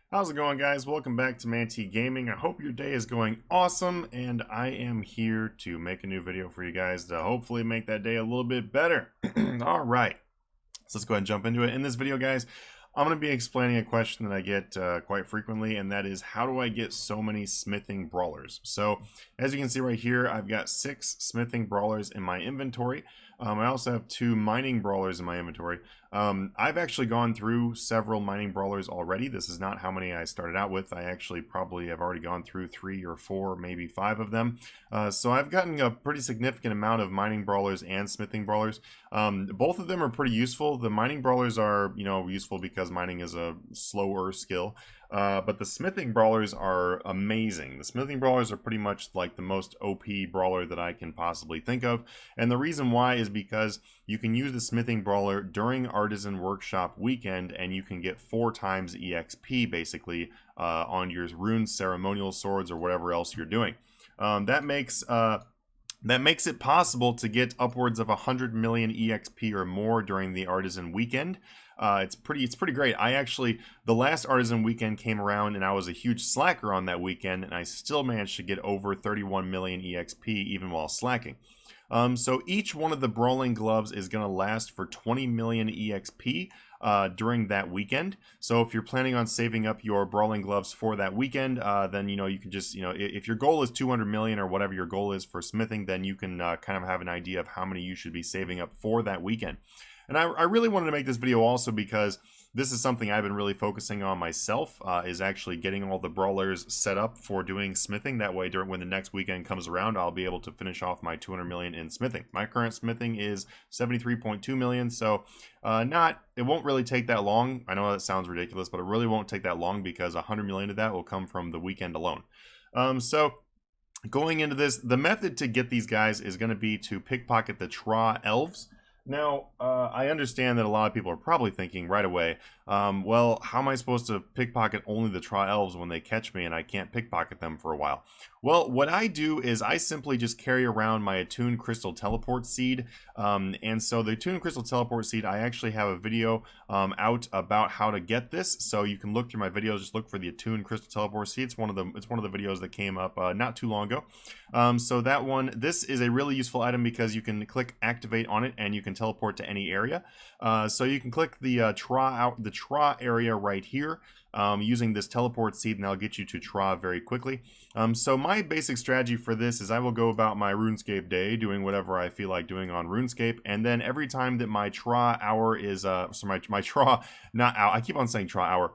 How's it going, guys? Welcome back to Manatee Gaming. I hope your day is going awesome, and I am here to make a new video for you guys to hopefully make that day a little bit better. All right, so let's go ahead and jump into it. In this video, guys, I'm going to be explaining a question that I get quite frequently, and that is, how do I get so many smithing brawlers? So, as you can see right here, I've got 6 smithing brawlers in my inventory. I also have 2 mining brawlers in my inventory. I've actually gone through several mining brawlers already. This is not how many I started out with. I actually probably have already gone through 3 or 4, maybe 5 of them. So I've gotten a pretty significant amount of mining brawlers and smithing brawlers. Both of them are pretty useful. The mining brawlers are, useful because mining is a slower skill. But the smithing brawlers are amazing. The smithing brawlers are pretty much like the most OP brawler that I can possibly think of. And the reason why is because you can use the smithing brawler during Artisan Workshop Weekend, and you can get 4 times EXP basically on your rune ceremonial swords or whatever else you're doing. That makes it possible to get upwards of 100 million EXP or more during the Artisan Weekend. It's pretty great. The last Artisan Weekend came around and I was a huge slacker on that weekend, and I still managed to get over 31 million EXP even while slacking. So each one of the Brawling Gloves is going to last for 20 million EXP during that weekend. So if you're planning on saving up your Brawling Gloves for that weekend, then you can just, if your goal is 200 million or whatever your goal is for smithing, then you can kind of have an idea of how many you should be saving up for that weekend. And I really wanted to make this video also because this is something I've been really focusing on myself, is actually getting all the brawlers set up for doing smithing. That way, when the next weekend comes around, I'll be able to finish off my 200 million in smithing. My current smithing is 73.2 million, so it won't really take that long. I know that sounds ridiculous, but it really won't take that long because 100 million of that will come from the weekend alone. So going into this, the method to get these guys is going to be to pickpocket the Tra elves. Now, I understand that a lot of people are probably thinking right away, well, how am I supposed to pickpocket only the Tra elves when they catch me and I can't pickpocket them for a while? Well, what I do is I simply just carry around my Attuned Crystal Teleport Seed, and so the Attuned Crystal Teleport Seed, I actually have a video out about how to get this, so you can look through my videos, just look for the Attuned Crystal Teleport Seed. It's one of the videos that came up not too long ago. So that one, this is a really useful item because you can click activate on it and you can teleport to any area. So you can click the Tra area right here using this teleport seed, and that'll get you to Tra very quickly. So my basic strategy for this is I will go about my Runescape day doing whatever I feel like doing on Runescape, and then every time that my Tra hour is my Tra, not hour, I keep on saying Tra hour.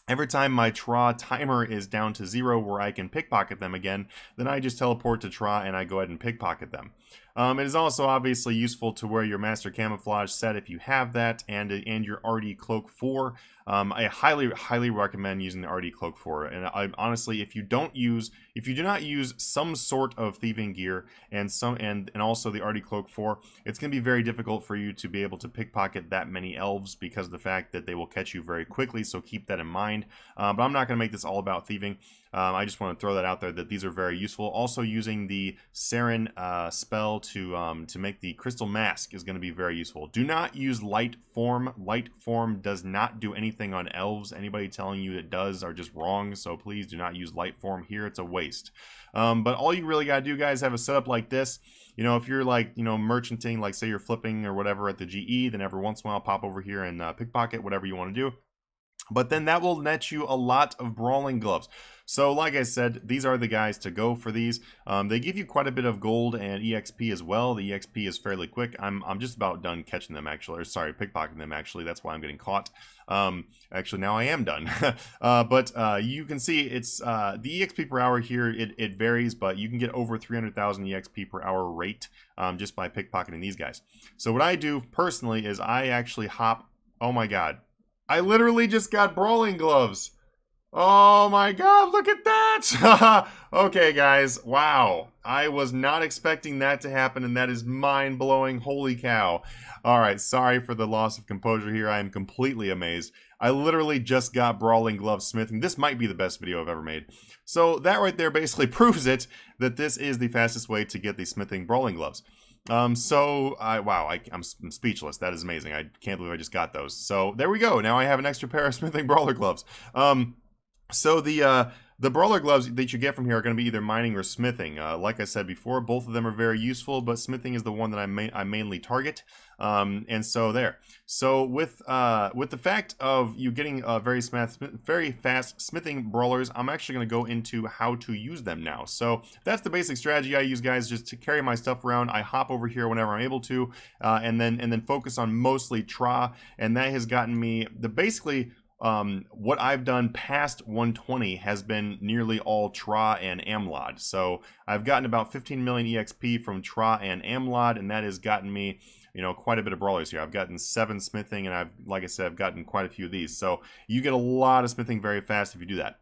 Every time my Tra timer is down to 0 where I can pickpocket them again, then I just teleport to Tra and I go ahead and pickpocket them. It is also obviously useful to wear your Master Camouflage set if you have that, and your RD Cloak 4. I highly recommend using the RD Cloak 4. And honestly, if you do not use some sort of thieving gear and also the RD Cloak 4, it's going to be very difficult for you to be able to pickpocket that many elves because of the fact that they will catch you very quickly. So keep that in mind. But I'm not going to make this all about thieving. I just want to throw that out there that these are very useful. Also, using the Sarin spell to make the Crystal Mask is going to be very useful. Do not use Light Form. Light Form does not do anything on elves. Anybody telling you it does are just wrong, so please do not use Light Form here. It's a waste. But all you really got to do, guys, have a setup like this. If you're like, merchanting, like say you're flipping or whatever at the GE, then every once in a while pop over here and pickpocket, whatever you want to do. But then that will net you a lot of Brawling Gloves. So like I said, these are the guys to go for these. They give you quite a bit of gold and EXP as well. The EXP is fairly quick. I'm just about done catching them, actually. Or sorry, pickpocketing them, actually. That's why I'm getting caught. Actually, now I am done. But you can see it's the EXP per hour here. It varies, but you can get over 300,000 EXP per hour rate just by pickpocketing these guys. So what I do personally is I actually hop. Oh my god. I literally just got Brawling Gloves. Oh my god, look at that! Okay, guys, wow. I was not expecting that to happen, and that is mind-blowing. Holy cow. Alright, sorry for the loss of composure here. I am completely amazed. I literally just got Brawling Gloves smithing. This might be the best video I've ever made. So that right there basically proves it, that this is the fastest way to get the smithing Brawling Gloves. I'm speechless. That is amazing. I can't believe I just got those. So there we go. Now I have an extra pair of smithing brawler gloves. So the brawler gloves that you get from here are going to be either mining or smithing. Like I said before, both of them are very useful, but smithing is the one that I mainly target. And so there. So with the fact of you getting very fast smithing brawlers, I'm actually going to go into how to use them now. So that's the basic strategy I use, guys. Just to carry my stuff around, I hop over here whenever I'm able to, and then focus on mostly Tra, and that has gotten me the basically. What I've done past 120 has been nearly all Tra and Amlod. So I've gotten about 15 million EXP from Tra and Amlod, and that has gotten me, you know, quite a bit of brawlers here. I've gotten 7 smithing, and like I said, I've gotten quite a few of these. So you get a lot of smithing very fast if you do that.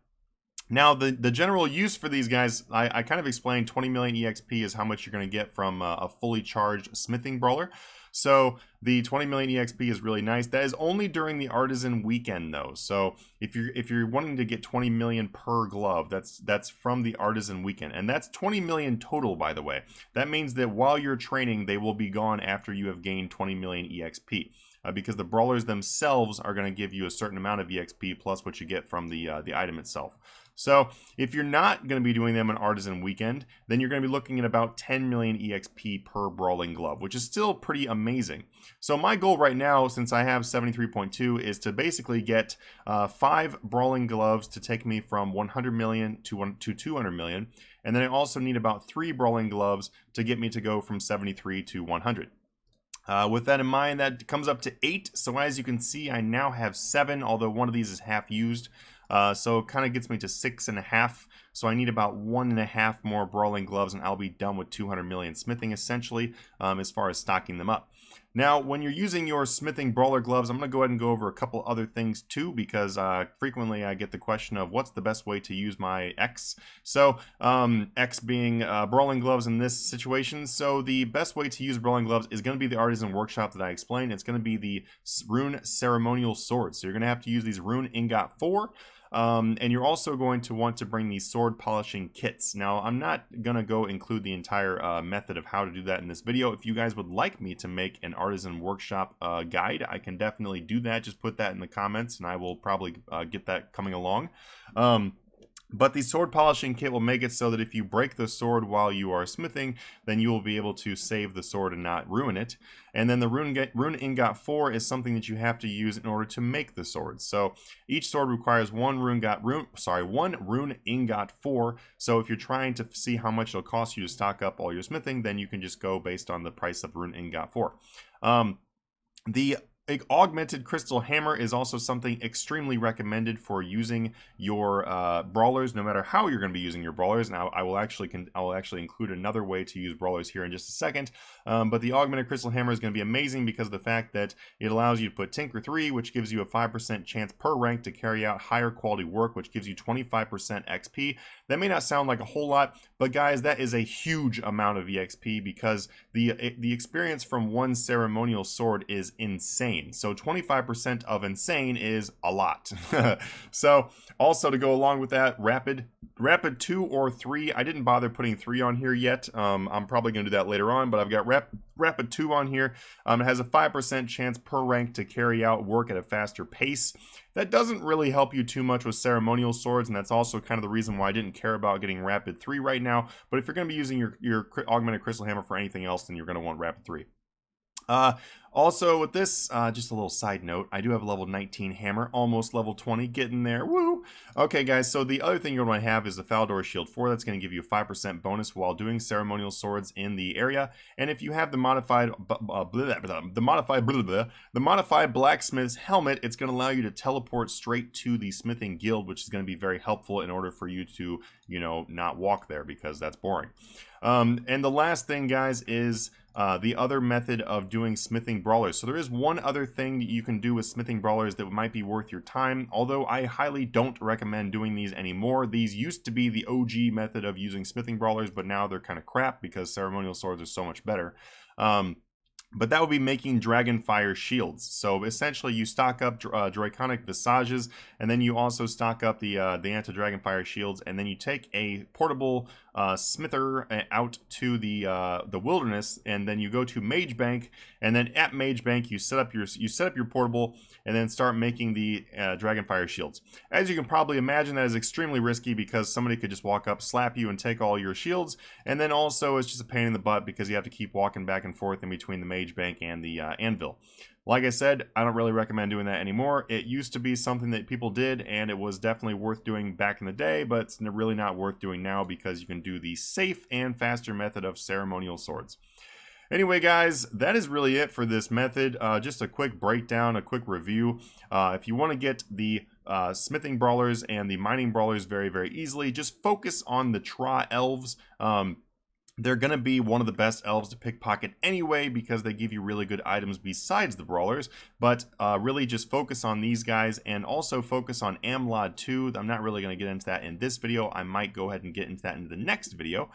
Now, the general use for these guys, I kind of explained 20 million EXP is how much you're going to get from a fully charged smithing brawler. So the 20 million EXP is really nice. That is only during the Artisan Weekend, though. So if you're wanting to get 20 million per glove, that's from the Artisan Weekend, and that's 20 million total, by the way. That means that while you're training, they will be gone after you have gained 20 million EXP. Because the brawlers themselves are going to give you a certain amount of EXP plus what you get from the item itself. So if you're not going to be doing them on Artisan Weekend, then you're going to be looking at about 10 million EXP per Brawling Glove, which is still pretty amazing. So my goal right now, since I have 73.2, is to basically get 5 Brawling Gloves to take me from 100 million to 200 million. And then I also need about 3 Brawling Gloves to get me to go from 73 to 100. With that in mind, that comes up to 8. So as you can see, I now have 7, although one of these is half used. So it kind of gets me to 6.5. So I need about 1.5 more Brawling Gloves, and I'll be done with 200 million smithing, essentially, as far as stocking them up. Now, when you're using your smithing brawler gloves, I'm going to go ahead and go over a couple other things too, because frequently I get the question of what's the best way to use my X. So X being brawling gloves in this situation. So the best way to use brawling gloves is going to be the Artisan Workshop that I explained. It's going to be the Rune Ceremonial Swords. So you're going to have to use these Rune Ingot 4. And you're also going to want to bring these sword polishing kits. Now, I'm not going to go include the entire method of how to do that in this video. If you guys would like me to make an Artisan Workshop guide, I can definitely do that. Just put that in the comments, and I will probably get that coming along. But the sword polishing kit will make it so that if you break the sword while you are smithing, then you will be able to save the sword and not ruin it. And then the Rune Ingot 4 is something that you have to use in order to make the sword. So each sword requires one Rune Ingot 4. So if you're trying to see how much it'll cost you to stock up all your smithing, then you can just go based on the price of Rune Ingot 4. The augmented crystal hammer is also something extremely recommended for using your brawlers, no matter how you're going to be using your brawlers. Now, I will actually include another way to use brawlers here in just a second. But the augmented crystal hammer is going to be amazing because of the fact that it allows you to put Tinker 3, which gives you a 5% chance per rank to carry out higher quality work, which gives you 25% XP. That may not sound like a whole lot, but guys, that is a huge amount of EXP because the experience from one ceremonial sword is insane. So 25% of insane is a lot. So also to go along with that, rapid 2 or 3. I didn't bother putting 3 on here yet. I'm probably going to do that later on, but I've got rapid 2 on here. It has a 5% chance per rank to carry out work at a faster pace. That doesn't really help you too much with ceremonial swords, and that's also kind of the reason why I didn't care about getting rapid 3 right now. But if you're going to be using your augmented crystal hammer for anything else, then you're going to want rapid 3. Also with this, just a little side note, I do have a level 19 hammer, almost level 20, getting there, woo! Okay guys, so the other thing you're going to have is the Faldor Shield 4, that's going to give you a 5% bonus while doing ceremonial swords in the area, and if you have the modified blacksmith's helmet, it's going to allow you to teleport straight to the smithing guild, which is going to be very helpful in order for you to, you know, not walk there because that's boring. And the last thing, guys, is the other method of doing smithing brawlers. So there is one other thing that you can do with smithing brawlers that might be worth your time, although I highly don't recommend doing these anymore. These used to be the OG method of using smithing brawlers, but now they're kind of crap because ceremonial swords are so much better. But that would be making Dragonfire shields. So essentially, you stock up Draconic Visages, and then you also stock up the anti-Dragonfire shields, and then you take a portable smither out to the wilderness, and then you go to Mage Bank, and then at Mage Bank you set up your portable, and then start making the Dragonfire shields. As you can probably imagine, that is extremely risky because somebody could just walk up, slap you, and take all your shields, and then also it's just a pain in the butt because you have to keep walking back and forth in between the Mage Bank and the anvil. Like I said, I don't really recommend doing that anymore. It used to be something that people did, and it was definitely worth doing back in the day, but it's really not worth doing now because you can do the safe and faster method of ceremonial swords. Anyway, guys, that is really it for this method. Just a quick breakdown, a quick review. If you want to get the smithing brawlers and the mining brawlers very, very easily, just focus on the Tra elves. They're going to be one of the best elves to pickpocket anyway because they give you really good items besides the brawlers. But really just focus on these guys and also focus on Amlod too. I'm not really going to get into that in this video. I might go ahead and get into that in the next video.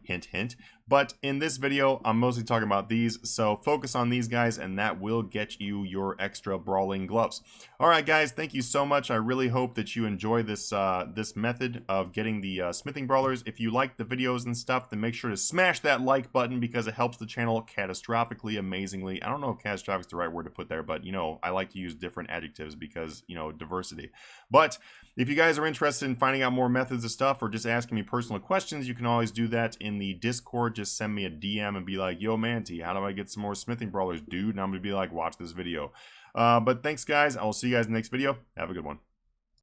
Hint, hint. But in this video, I'm mostly talking about these. So focus on these guys and that will get you your extra Brawling Gloves. Alright guys, thank you so much. I really hope that you enjoy this this method of getting the smithing brawlers. If you like the videos and stuff, then make sure to smash that like button because it helps the channel catastrophically, amazingly. I don't know if catastrophic is the right word to put there, but you know, I like to use different adjectives because, you know, diversity. But if you guys are interested in finding out more methods of stuff or just asking me personal questions, you can always do that in the Discord. Just send me a DM and be like, yo, Manatee, how do I get some more smithing brawlers, dude? And I'm going to be like, watch this video. But thanks, guys. I will see you guys in the next video. Have a good one.